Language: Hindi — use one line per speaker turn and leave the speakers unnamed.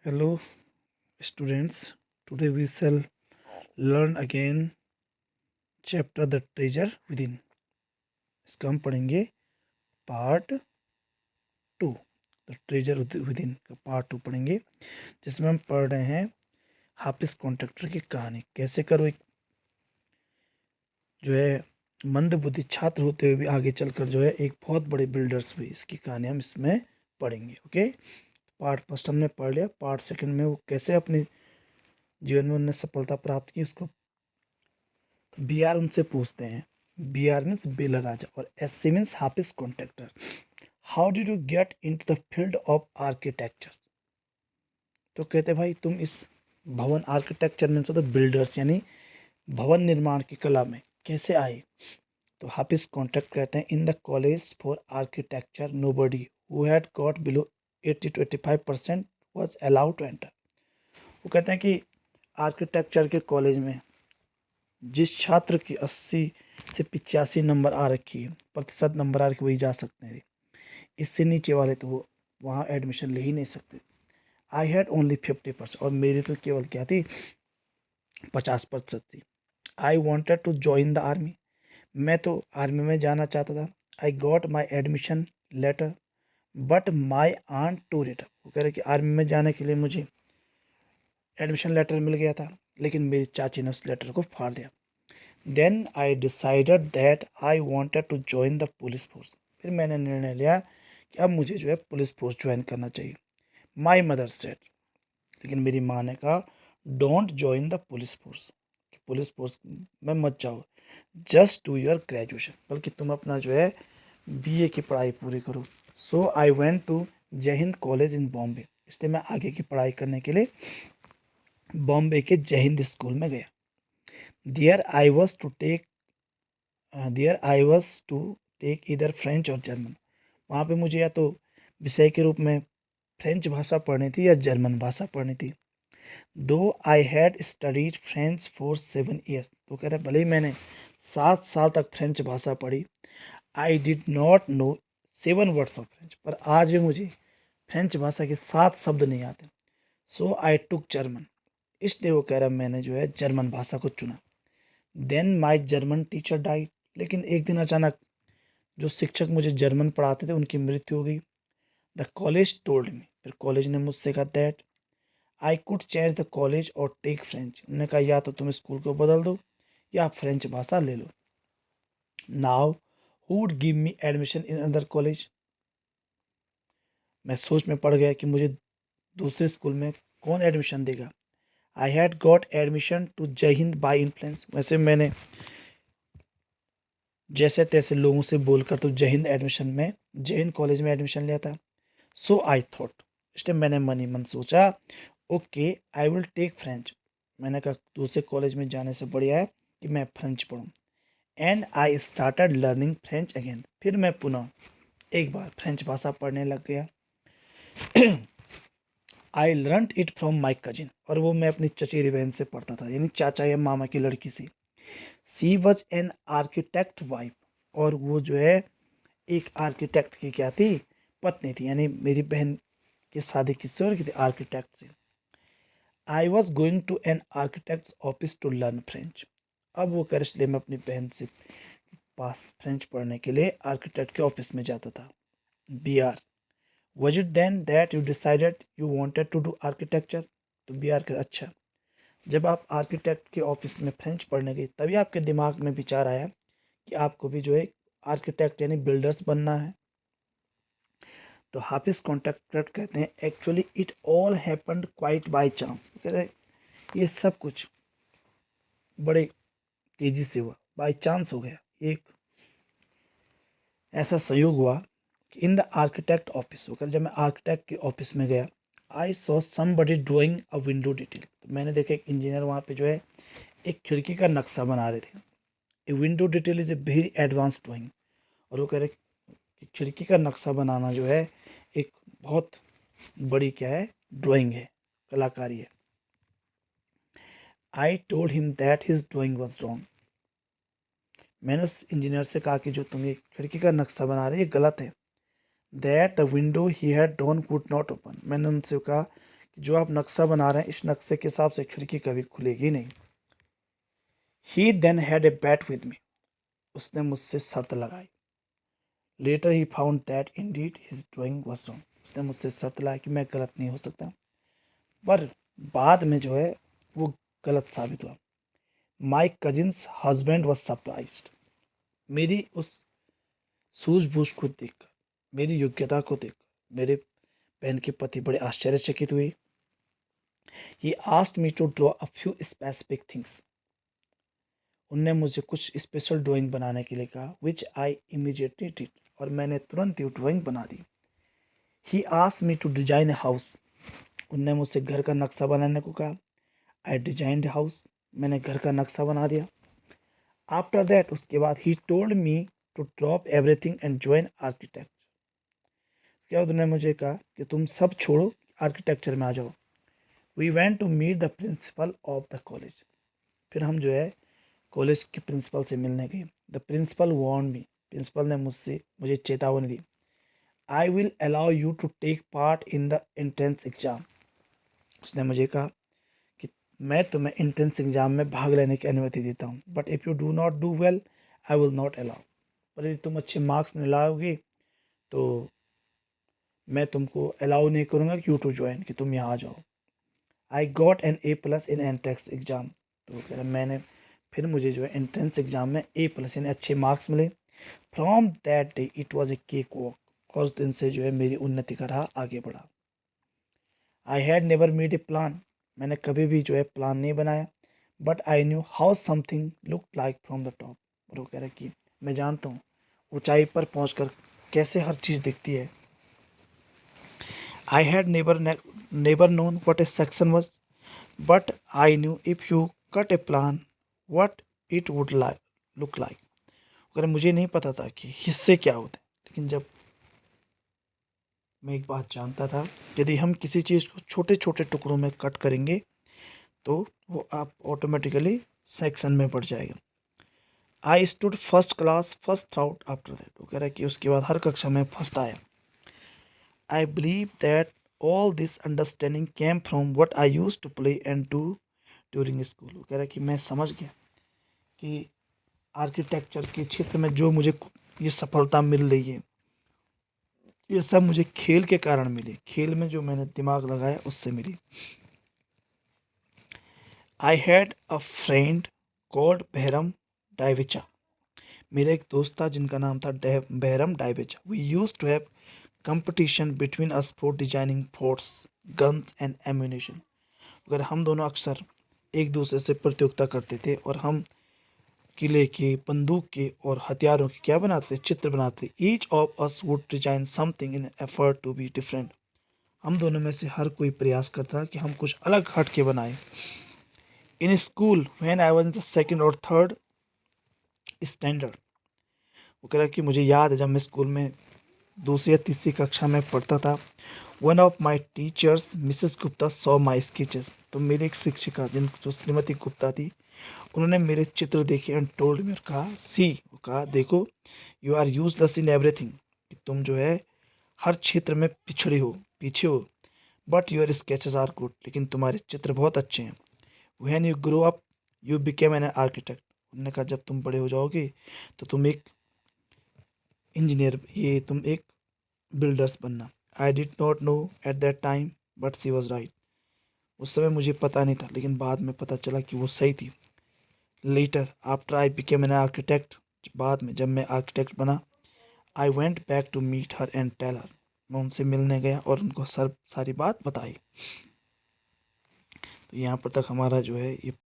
Hello, students. Today we shall learn again chapter The Treasure Within. इसका हम पढ़ेंगे part two. The treasure within का पार्ट टू पढ़ेंगे, जिसमें हम पढ़ रहे हैं हाफिज कॉन्ट्रैक्टर की कहानी। कैसे करो एक जो है मंद बुद्धि छात्र होते हुए भी आगे चलकर जो है एक बहुत बड़े बिल्डर्स हुए, इसकी कहानी हम इसमें पढ़ेंगे। ओके, पार्ट फर्स्ट हमने पढ़ लिया। पार्ट सेकंड में वो कैसे अपने जीवन में उन्होंने सफलता प्राप्त की, उसको बी आर उनसे पूछते हैं। बी आर मीन्स बेलर राजा और S C means Hafeez Contractor. How did you get into the field of architecture. तो कहते भाई तुम इस भवन आर्किटेक्चर मीन्स द बिल्डर्स यानी भवन निर्माण की कला में कैसे आए। तो हाफिज कॉन्ट्रैक्ट कहते हैं in the college for architecture nobody who had got below 80 to 85% was allowed to enter. वो कहते हैं कि आर्किटेक्चर के कॉलेज में जिस छात्र की 80 से 85 नंबर आ रखी है, प्रतिशत नंबर आ रखे, वही जा सकते हैं। इससे नीचे वाले तो वो वहाँ एडमिशन ले ही नहीं सकते। आई हैड ओनली 50% और मेरी तो केवल क्या थी 50% थी। I wanted to join the army, मैं तो आर्मी में जाना चाहता था। I got my admission letter but my aunt to it. वो कह रहे कि आर्मी में जाने के लिए मुझे एडमिशन लेटर मिल गया था, लेकिन मेरी चाची ने उस लेटर को फाड़ दिया। Then I decided that I wanted to join the police force. फिर मैंने निर्णय लिया कि अब मुझे जो है पुलिस फोर्स ज्वाइन करना चाहिए। माई मदर सेड, लेकिन मेरी माँ ने कहा don't join the police force, कि पुलिस फोर्स में मत जाओ, जस्ट डू योर ग्रेजुएशन, बल्कि तुम अपना जो है बीए की पढ़ाई पूरी करो। सो I went to Jai Hind college in Bombay, इसलिए मैं आगे की पढ़ाई करने के लिए बॉम्बे के जय हिंद स्कूल में गया। There I was to take either French और जर्मन। वहाँ पे मुझे या तो विषय के रूप में फ्रेंच भाषा पढ़नी थी या जर्मन भाषा पढ़नी थी। दो I had studied French for 7 years, तो कह रहे भले ही मैंने 7 साल तक फ्रेंच भाषा पढ़ी, आई did not no 7 words of French, पर आज भी मुझे फ्रेंच भाषा के 7 शब्द नहीं आते। सो आई टुक जर्मन, इसलिए वो कह रहा मैंने जो है जर्मन भाषा को चुना। देन माई जर्मन टीचर डाइड, लेकिन एक दिन अचानक जो शिक्षक मुझे जर्मन पढ़ाते थे उनकी मृत्यु हो गई। द कॉलेज टोल्ड मी, फिर कॉलेज ने मुझसे कहा that I could change the college और टेक फ्रेंच। उन्होंने कहा या तो तुम स्कूल को बदल दो या फ्रेंच भाषा ले लो। Now who would give me admission in other college, मैं सोच में पड़ गया कि मुझे दूसरे स्कूल में कौन एडमिशन देगा। I had got admission to Jai Hind by influence, वैसे मैंने जैसे तैसे लोगों से बोलकर तो जय हिंद कॉलेज में एडमिशन लिया था। सो आई थॉट, इसलिए मैंने मन ही मन सोचा okay I will take French. मैंने कहा दूसरे कॉलेज में जाने से बढ़िया है कि मैं फ्रेंच पढ़ूँ। And I started learning French again, फिर मैं पुनः एक बार फ्रेंच भाषा पढ़ने लग गया। I learn it from my cousin, और वो मैं अपनी चचेरी बहन से पढ़ता था, यानी चाचा या मामा की लड़की से। सी वॉज एन आर्किटेक्ट वाइफ, और वो जो है एक आर्किटेक्ट की क्या थी, पत्नी थी, यानी मेरी बहन की शादी किससे और की थी, आर्किटेक्ट से। I was going to an architect office to learn French, अब वो कर इसलिए मैं अपनी बहन से पास फ्रेंच पढ़ने के लिए आर्किटेक्ट के ऑफिस में जाता था। B R, was it then that you decided you wanted to do architecture. तो बी आर कर अच्छा, जब आप आर्किटेक्ट के ऑफिस में फ्रेंच पढ़ने गए तभी आपके दिमाग में विचार आया कि आपको भी जो है आर्किटेक्ट यानी बिल्डर्स बनना है। तो हाफिज कॉन्ट्रैक्टर कहते हैं actually it all happened quite by chance, कह रहे ये सब कुछ बड़े तेजी से हुआ, बाय चांस हो गया, एक ऐसा संयोग हुआ कि इन द आर्किटेक्ट ऑफिस होकर जब मैं आर्किटेक्ट के ऑफिस में गया, I saw somebody drawing a window detail, तो मैंने देखा एक इंजीनियर वहाँ पे जो है एक खिड़की का नक्शा बना रहे थे। A window detail is a very advance drawing, और वो कह रहे कि खिड़की का नक्शा बनाना जो है एक बहुत बड़ी क्या है, ड्राइंग है, कलाकारी है। I told him that his drawing was wrong, मैंने उस इंजीनियर से कहा कि जो तुम ये खिड़की का नक्शा बना रहे ये गलत है। That the window he had drawn could not open, मैंने उनसे कहा जो आप नक्शा बना रहे हैं इस नक्शे के हिसाब से खिड़की कभी खुलेगी नहीं। He then had a bet with me, उसने मुझसे शर्त लगाई। Later he found that indeed his drawing was wrong, उसने मुझसे शर्त लगाई कि मैं गलत नहीं हो सकता, पर बाद में जो है वो गलत साबित हुआ। माई कजिन्स हस्बैंड वॉज सरप्राइज्ड, मेरी उस सूझबूझ को देखकर, मेरी योग्यता को देखकर मेरे बहन के पति बड़े आश्चर्यचकित हुए। He asked me to draw a few specific things, उनने मुझे कुछ स्पेशल ड्राइंग बनाने के लिए कहा, विच आई इमीडिएटली डिड, और मैंने तुरंत ही ड्राइंग बना दी। He asked me to design a house, उनने मुझसे घर का नक्शा बनाने को कहा। आई डिजाइंड हाउस, मैंने घर का नक्शा बना दिया। आफ्टर दैट, उसके बाद he told me to drop everything and join architect, उसके बाद उन्होंने मुझे कहा कि तुम सब छोड़ो, आर्किटेक्चर में आ जाओ। We went to meet the principal of the college, फिर हम जो है कॉलेज के प्रिंसिपल से मिलने गए। The principal warn me, principal ने मुझे चेतावनी दी। I will allow you to take part in the entrance exam, उसने मुझे कहा कि मैं तुम्हें एंट्रेंस एग्जाम में भाग लेने की अनुमति देता हूँ, but if you do not do well I will not allow, पर यदि तुम अच्छे मार्क्स नहीं लाओगे तो मैं तुमको अलाउ नहीं करूँगा कि यू टू ज्वाइन, कि तुम यहाँ आ जाओ। I got an A+ in entrance exam, तो कह रहा मैंने फिर मुझे जो है एंट्रेंस एग्जाम में A+ यानी अच्छे मार्क्स मिले। From that day it was a cake walk, और उस दिन से जो है मेरी उन्नति का राह आगे बढ़ा। I had never made a plan, मैंने कभी भी जो है प्लान नहीं बनाया, but I knew how something look like from the top, और वो कह रहा कि मैं जानता हूँ ऊंचाई पर पहुंचकर कैसे हर चीज़ दिखती है। I had never known what A section was, but I knew if you cut A plan what it would like look like, अगर मुझे नहीं पता था कि हिस्से क्या होते, लेकिन जब मैं एक बात जानता था, यदि हम किसी चीज़ को छोटे छोटे टुकड़ों में कट करेंगे तो वो आप ऑटोमेटिकली सेक्शन में बढ़ जाएगा। I stood first class first through after that, वो कह रहा है कि उसके बाद हर कक्षा में फर्स्ट आया। I believe that all this understanding came from what I used to play and do during school, वो कह रहा है कि मैं समझ गया कि आर्किटेक्चर के क्षेत्र में जो मुझे ये सफलता मिल रही है ये सब मुझे खेल के कारण मिली, खेल में जो मैंने दिमाग लगाया उससे मिली। I had a friend called Bahram Dayvicha, मेरा एक दोस्त था जिनका नाम था Bahram Dayvicha. We use to have competition between us for designing forts guns and ammunition, अगर हम दोनों अक्सर एक दूसरे से प्रतियोगिता करते थे और हम किले के, बंदूक के और हथियारों के क्या बनाते, चित्र बनाते। Each of us would design something in effort to be different, हम दोनों में से हर कोई प्रयास करता कि हम कुछ अलग हट के बनाए। In school when I was in the second और थर्ड स्टैंडर्ड, वो कह रहा कि मुझे याद है जब मैं स्कूल में दूसरी या तीसरी कक्षा में पढ़ता था। One of my teachers Mrs Gupta saw my sketches, तो मेरी एक शिक्षिका जो श्रीमती गुप्ता थी, उन्होंने मेरे चित्र देखे एंड टोल्ड मी, कहा सी, वो कहा देखो, you are useless in everything, कि तुम जो है हर क्षेत्र में पिछड़े हो, पीछे हो, but your sketches are good, लेकिन तुम्हारे चित्र बहुत अच्छे हैं। When you grow up you became an architect, उन्होंने कहा जब तुम बड़े हो जाओगे तो तुम एक इंजीनियर, ये तुम एक बिल्डर्स बनना। I did not know at that time but she was right, उस समय मुझे पता नहीं था लेकिन बाद में पता चला कि वो सही थी। Later after I became an architect, बाद में जब मैं आर्किटेक्ट बना, I went back to meet her and tell her, मैं उनसे मिलने गया और उनको सारी बात बताई। तो यहाँ पर तक हमारा जो है ये